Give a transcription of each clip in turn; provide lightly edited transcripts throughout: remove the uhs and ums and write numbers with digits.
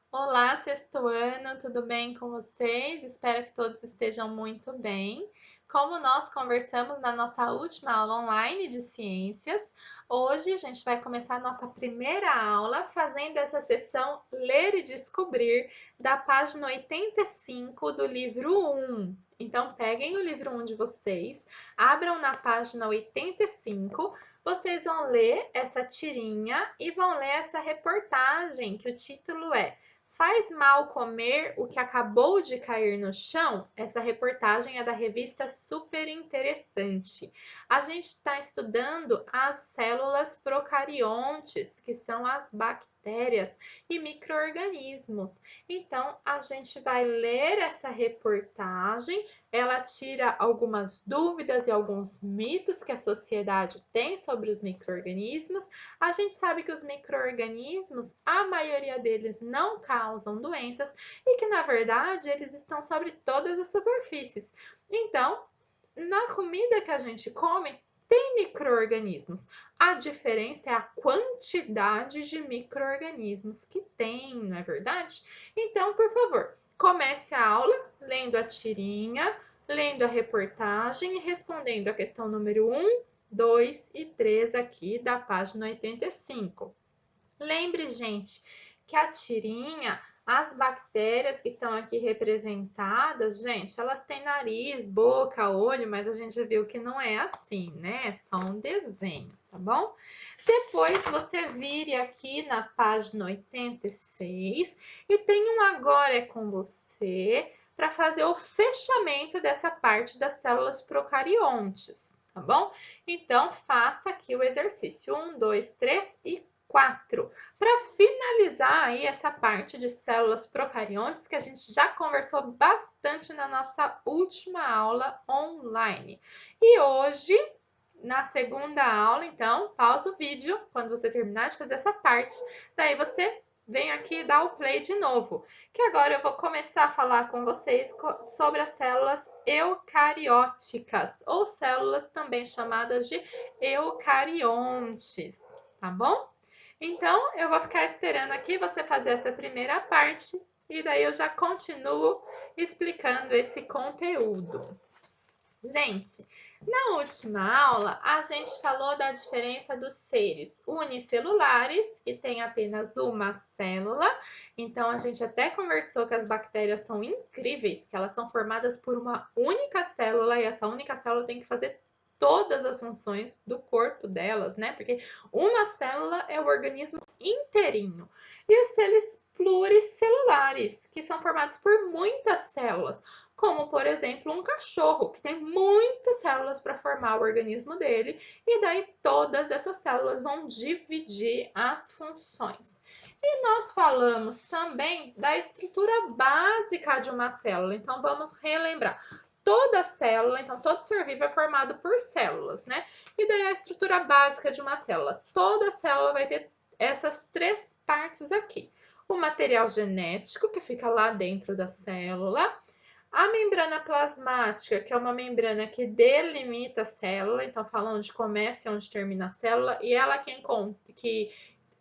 Olá, sexto ano, tudo bem com vocês? Espero que todos estejam muito bem. Como nós conversamos na nossa última aula online de ciências, hoje a gente vai começar a nossa primeira aula fazendo essa sessão Ler e Descobrir da página 85 do livro 1. Então, peguem o livro 1 de vocês, abram na página 85. Vocês vão ler essa tirinha e vão ler essa reportagem, que o título é Faz mal comer o que acabou de cair no chão? Essa reportagem é da revista Super Interessante. A gente está estudando as células procariontes, que são as bactérias e micro-organismos. Então, a gente vai ler essa reportagem, ela tira algumas dúvidas e alguns mitos que a sociedade tem sobre os micro-organismos. A gente sabe que os micro-organismos, a maioria deles não causam doenças e que, na verdade, eles estão sobre todas as superfícies. Então, na comida que a gente come, tem micro-organismos. A diferença é a quantidade de micro-organismos que tem, não é verdade? Então, por favor, comece a aula lendo a tirinha, lendo a reportagem e respondendo a questão número 1, 2 e 3 aqui da página 85. Lembre, gente, que a tirinha, as bactérias que estão aqui representadas, gente, elas têm nariz, boca, olho, mas a gente já viu que não é assim, né? É só um desenho, tá bom? Depois você vire aqui na página 86 e tem um Agora é com você para fazer o fechamento dessa parte das células procariontes, tá bom? Então, faça aqui o exercício 1, 2, 3 e 4. Para finalizar aí essa parte de células procariontes que a gente já conversou bastante na nossa última aula online. E hoje, na segunda aula, então, pausa o vídeo quando você terminar de fazer essa parte. Daí você vem aqui e dá o play de novo, que agora eu vou começar a falar com vocês sobre as células eucarióticas, ou células também chamadas de eucariontes, tá bom? Então, eu vou ficar esperando aqui você fazer essa primeira parte e daí eu já continuo explicando esse conteúdo. Gente, na última aula, a gente falou da diferença dos seres unicelulares, que tem apenas uma célula. Então, a gente até conversou que as bactérias são incríveis, que elas são formadas por uma única célula e essa única célula tem que fazer todas as funções do corpo delas, né? Porque uma célula é o organismo inteirinho. E os seres pluricelulares, que são formados por muitas células, como por exemplo um cachorro, que tem muitas células para formar o organismo dele, e daí todas essas células vão dividir as funções. E nós falamos também da estrutura básica de uma célula, então vamos relembrar. Toda célula, então todo ser vivo é formado por células, né? E daí a estrutura básica de uma célula. Toda célula vai ter essas três partes aqui. O material genético, que fica lá dentro da célula, a membrana plasmática, que é uma membrana que delimita a célula, então fala onde começa e onde termina a célula, e ela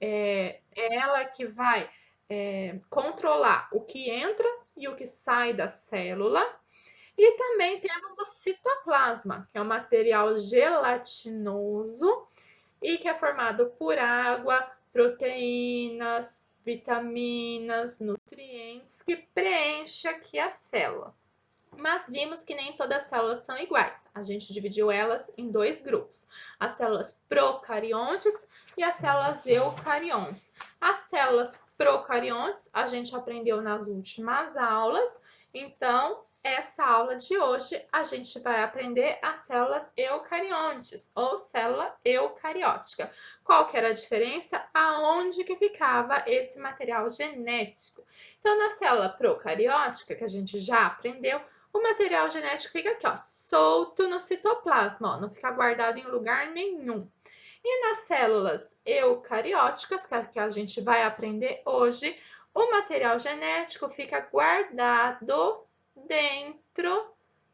é ela que vai controlar o que entra e o que sai da célula. E também temos o citoplasma, que é um material gelatinoso e que é formado por água, proteínas, vitaminas, nutrientes que preenche aqui a célula. Mas vimos que nem todas as células são iguais. A gente dividiu elas em dois grupos: as células procariontes e as células eucariontes. As células procariontes a gente aprendeu nas últimas aulas, então essa aula de hoje a gente vai aprender as células eucariontes ou célula eucariótica. Qual que era a diferença? Aonde que ficava esse material genético? Então, na célula procariótica, que a gente já aprendeu, o material genético fica aqui, ó, solto no citoplasma, ó, não fica guardado em lugar nenhum. E nas células eucarióticas, que a gente vai aprender hoje, o material genético fica guardado dentro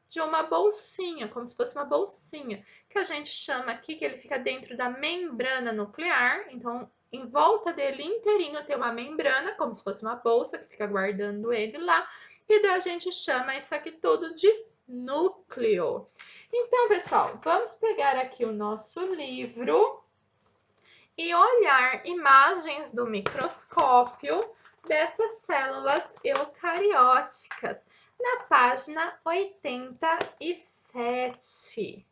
de uma bolsinha, como se fosse uma bolsinha, que a gente chama aqui que ele fica dentro da membrana nuclear. Então, em volta dele inteirinho tem uma membrana, como se fosse uma bolsa que fica guardando ele lá, e daí a gente chama isso aqui tudo de núcleo. Então, pessoal, vamos pegar aqui o nosso livro e olhar imagens do microscópio dessas células eucarióticas, na página 87.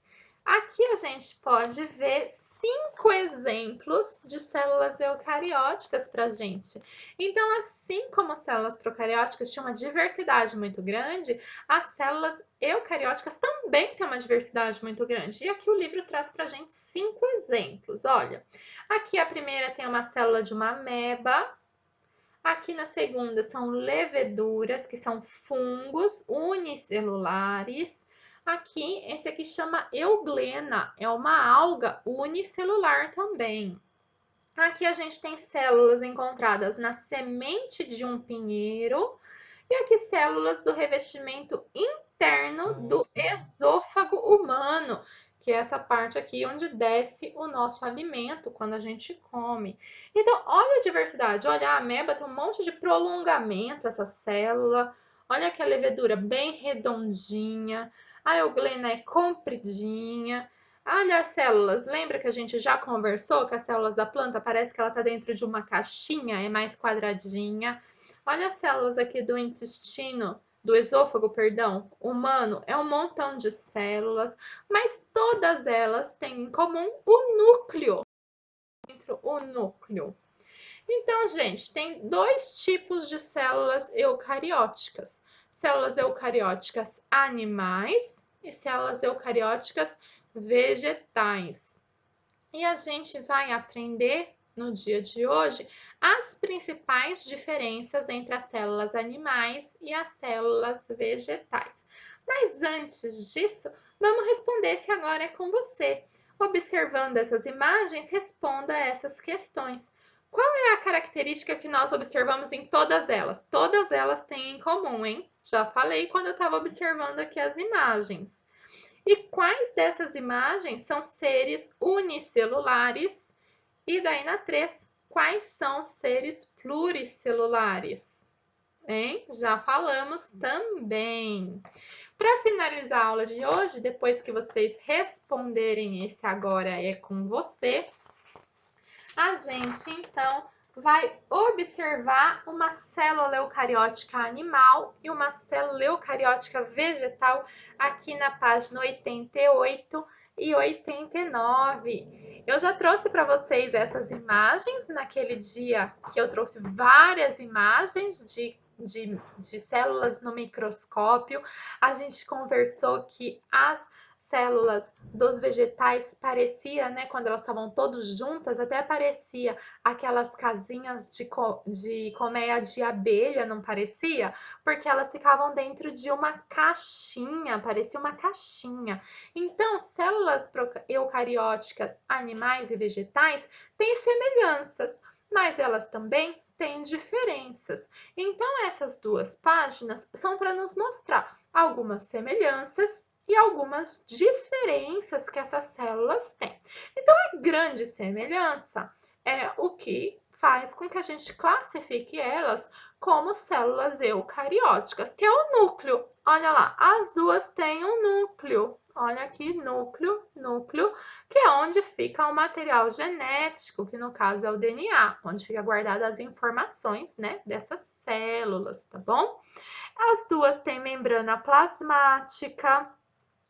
Aqui a gente pode ver 5 exemplos de células eucarióticas para a gente. Então, assim como células procarióticas tinham uma diversidade muito grande, as células eucarióticas também têm uma diversidade muito grande. E aqui o livro traz para a gente 5 exemplos. Olha, aqui a primeira tem uma célula de uma ameba. Aqui na segunda são leveduras, que são fungos unicelulares. Aqui, esse aqui chama euglena, é uma alga unicelular também. Aqui a gente tem células encontradas na semente de um pinheiro e aqui células do revestimento interno do esôfago humano, que é essa parte aqui onde desce o nosso alimento quando a gente come. Então, olha a diversidade. Olha, a ameba tem um monte de prolongamento, essa célula. Olha que a levedura bem redondinha. A euglena é compridinha. Olha as células. Lembra que a gente já conversou que as células da planta parece que ela está dentro de uma caixinha, é mais quadradinha. Olha as células aqui do intestino, do esôfago, perdão, humano, é um montão de células, mas todas elas têm em comum o núcleo. O núcleo. Então, gente, tem 2 tipos de células eucarióticas: células eucarióticas animais e células eucarióticas vegetais. E a gente vai aprender no dia de hoje as principais diferenças entre as células animais e as células vegetais. Mas antes disso, vamos responder se agora é com você. Observando essas imagens, responda essas questões. Qual é a característica que nós observamos em todas elas? Todas elas têm em comum, hein? Já falei quando eu estava observando aqui as imagens. E quais dessas imagens são seres unicelulares? E daí na 3, quais são seres pluricelulares? Hein? Já falamos também. Para finalizar a aula de hoje, depois que vocês responderem esse agora é com você, a gente então vai observar uma célula eucariótica animal e uma célula eucariótica vegetal aqui na página 88 e 89. Eu já trouxe para vocês essas imagens naquele dia que eu trouxe várias imagens de células no microscópio. A gente conversou que as células dos vegetais parecia, né, quando elas estavam todas juntas, até parecia aquelas casinhas de colmeia de abelha, não parecia? Porque elas ficavam dentro de uma caixinha, parecia uma caixinha. Então, células eucarióticas, animais e vegetais têm semelhanças, mas elas também têm diferenças. Então, essas 2 páginas são para nos mostrar algumas semelhanças e algumas diferenças que essas células têm. Então, a grande semelhança é o que faz com que a gente classifique elas como células eucarióticas, que é o núcleo. Olha lá, as 2 têm um núcleo. Olha aqui, núcleo, núcleo, que é onde fica o material genético, que no caso é o DNA, onde fica guardadas as informações, né, dessas células, tá bom? As 2 têm membrana plasmática,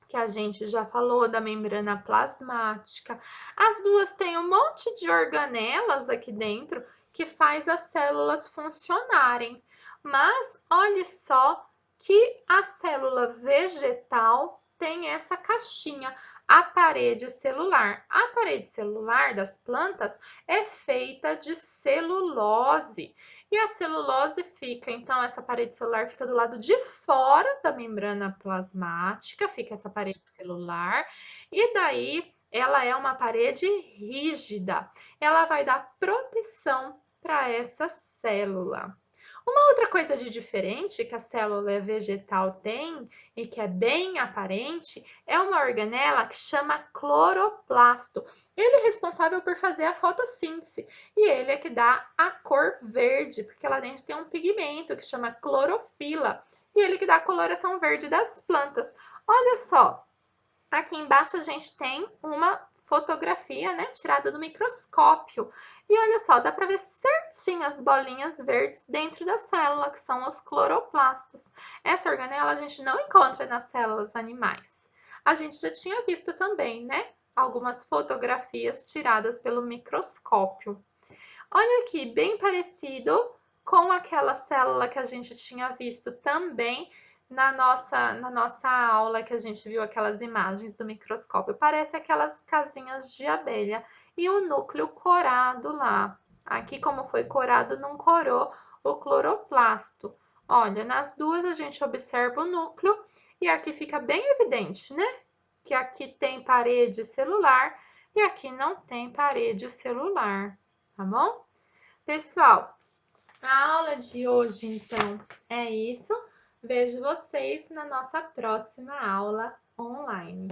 que a gente já falou da membrana plasmática. As 2 têm um monte de organelas aqui dentro que faz as células funcionarem. Mas olhe só que a célula vegetal tem essa caixinha, a parede celular. A parede celular das plantas é feita de celulose. E a celulose fica, então, essa parede celular fica do lado de fora da membrana plasmática, fica essa parede celular, e daí ela é uma parede rígida. Ela vai dar proteção para essa célula. Uma outra coisa de diferente que a célula vegetal tem e que é bem aparente é uma organela que chama cloroplasto. Ele é responsável por fazer a fotossíntese e ele é que dá a cor verde, porque lá dentro tem um pigmento que chama clorofila e ele que dá a coloração verde das plantas. Olha só, aqui embaixo a gente tem uma fotografia, né, tirada do microscópio. E olha só, dá para ver certinho as bolinhas verdes dentro da célula, que são os cloroplastos. Essa organela a gente não encontra nas células animais. A gente já tinha visto também, né, algumas fotografias tiradas pelo microscópio. Olha aqui, bem parecido com aquela célula que a gente tinha visto também na nossa aula, que a gente viu aquelas imagens do microscópio. Parece aquelas casinhas de abelha e o núcleo corado lá. Aqui, como foi corado, não corou o cloroplasto. Olha, nas duas a gente observa o núcleo e aqui fica bem evidente, né? Que aqui tem parede celular e aqui não tem parede celular, tá bom? Pessoal, a aula de hoje, então, é isso. Vejo vocês na nossa próxima aula online.